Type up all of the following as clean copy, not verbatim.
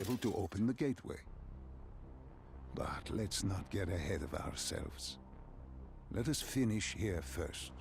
able to open the gateway. But let's not get ahead of ourselves. Let us finish here first.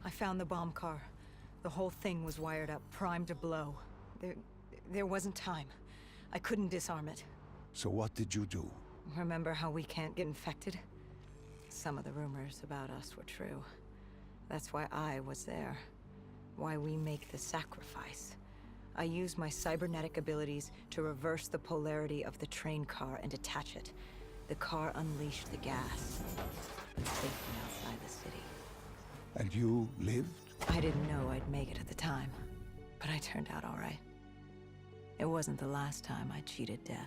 I found the bomb car. The whole thing was wired up, primed to blow. There wasn't time. I couldn't disarm it. So what did you do? Remember how we can't get infected? Some of the rumors about us were true. That's why I was there. Why we make the sacrifice. I used my cybernetic abilities to reverse the polarity of the train car and detach it. The car unleashed the gas. Safely outside the city. And you lived? I didn't know I'd make it at the time, but I turned out all right. It wasn't the last time I cheated death.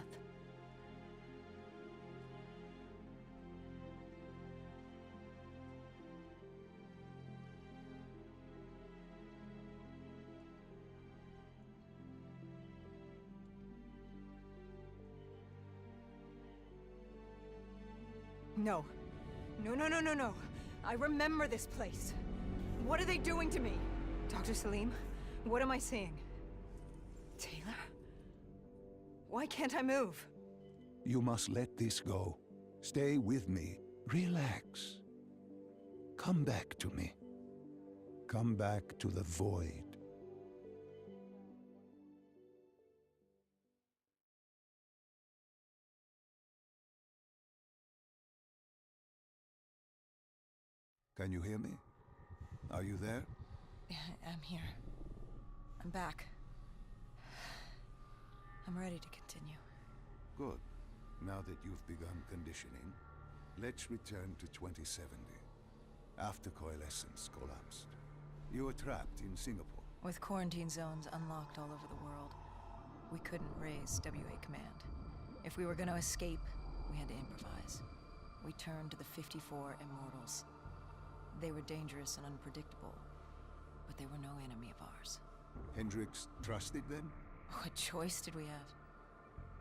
No. No, no, no, no, no. I remember this place. What are they doing to me? Dr. Salim, what am I seeing? Taylor? Why can't I move? You must let this go. Stay with me. Relax. Come back to me. Come back to the void. Can you hear me? Are you there? Yeah, I'm here. I'm back. I'm ready to continue. Good. Now that you've begun conditioning, let's return to 2070. After Coalescence collapsed. You were trapped in Singapore. With quarantine zones unlocked all over the world, we couldn't raise WA command. If we were going to escape, we had to improvise. We turned to the 54 Immortals. They were dangerous and unpredictable, but they were no enemy of ours. Hendricks trusted them? What choice did we have?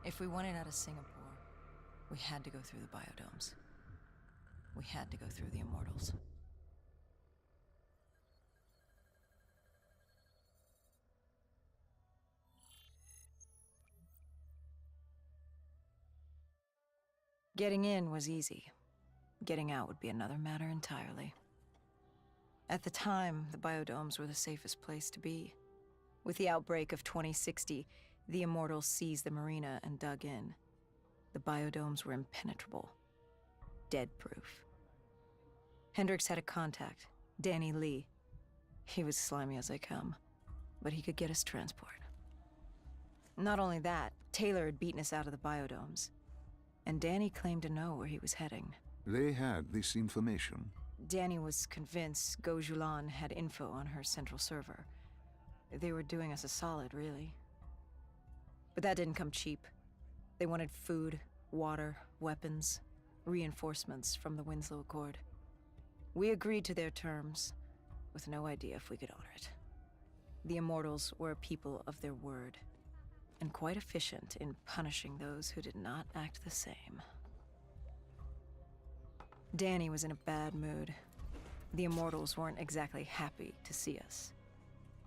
If we wanted out of Singapore, we had to go through the biodomes. We had to go through the Immortals. Getting in was easy. Getting out would be another matter entirely. At the time, the biodomes were the safest place to be. With the outbreak of 2060, the Immortals seized the marina and dug in. The biodomes were impenetrable. Dead-proof. Hendricks had a contact, Danny Lee. He was slimy as they come, but he could get us transport. Not only that, Taylor had beaten us out of the biodomes, and Danny claimed to know where he was heading. They had this information. Danny was convinced Gojulan had info on her central server. They were doing us a solid, really. But that didn't come cheap. They wanted food, water, weapons, reinforcements from the Winslow Accord. We agreed to their terms, with no idea if we could honor it. The Immortals were a people of their word, and quite efficient in punishing those who did not act the same. Danny was in a bad mood. The Immortals weren't exactly happy to see us.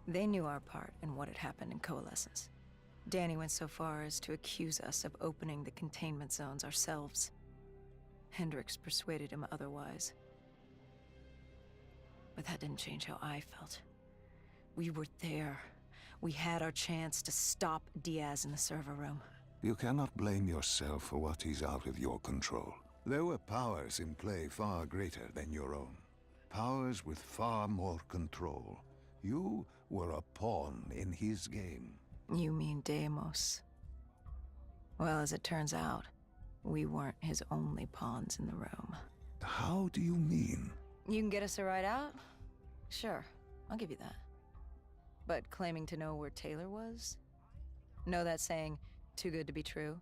They knew our part in what had happened in Coalescence. Danny went so far as to accuse us of opening the containment zones ourselves. Hendricks persuaded him otherwise. But that didn't change how I felt. We were there. We had our chance to stop Diaz in the server room. You cannot blame yourself for what is out of your control. There were powers in play far greater than your own. Powers with far more control. You were a pawn in his game. You mean Deimos? Well, as it turns out, we weren't his only pawns in the room. How do you mean? You can get us a ride out? Sure, I'll give you that. But claiming to know where Taylor was? Know that saying, too good to be true?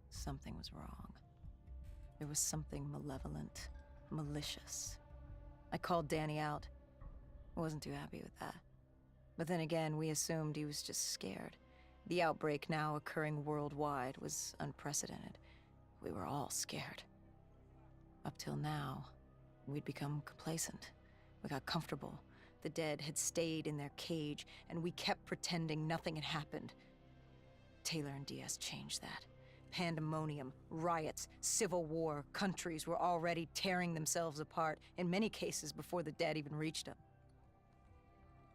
Something was wrong. There was something malevolent, malicious. I called Danny out. I wasn't too happy with that. But then again, we assumed he was just scared. The outbreak now occurring worldwide was unprecedented. We were all scared. Up till now, we'd become complacent. We got comfortable. The dead had stayed in their cage, and we kept pretending nothing had happened. Taylor and Diaz changed that. Pandemonium, riots, civil war, countries were already tearing themselves apart, in many cases before the dead even reached them.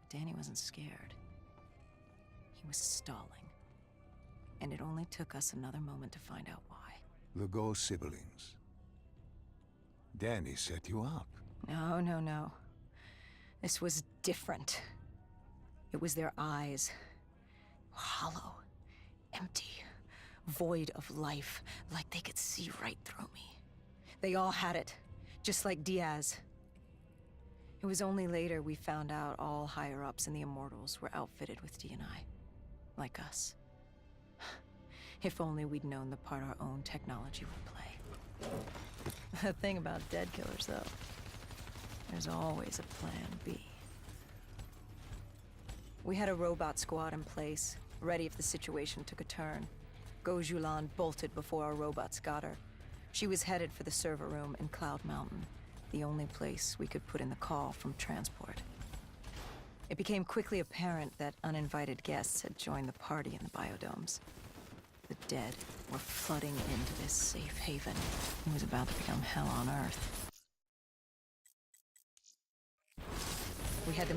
But Danny wasn't scared. He was stalling. And it only took us another moment to find out why. The Ghost siblings. Danny set you up. No, no, no. This was different. It was their eyes. Hollow, empty, void of life, like they could see right through me. They all had it, just like Diaz. It was only later we found out all higher-ups in the Immortals were outfitted with D&I. Like us. If only we'd known the part our own technology would play. The thing about dead killers, though, there's always a plan B. We had a robot squad in place, ready if the situation took a turn. Gojulan bolted before our robots got her. She was headed for the server room in Cloud Mountain, the only place we could put in the call from transport. It became quickly apparent that uninvited guests had joined the party in the biodomes. The dead were flooding into this safe haven. It was about to become hell on Earth. We had to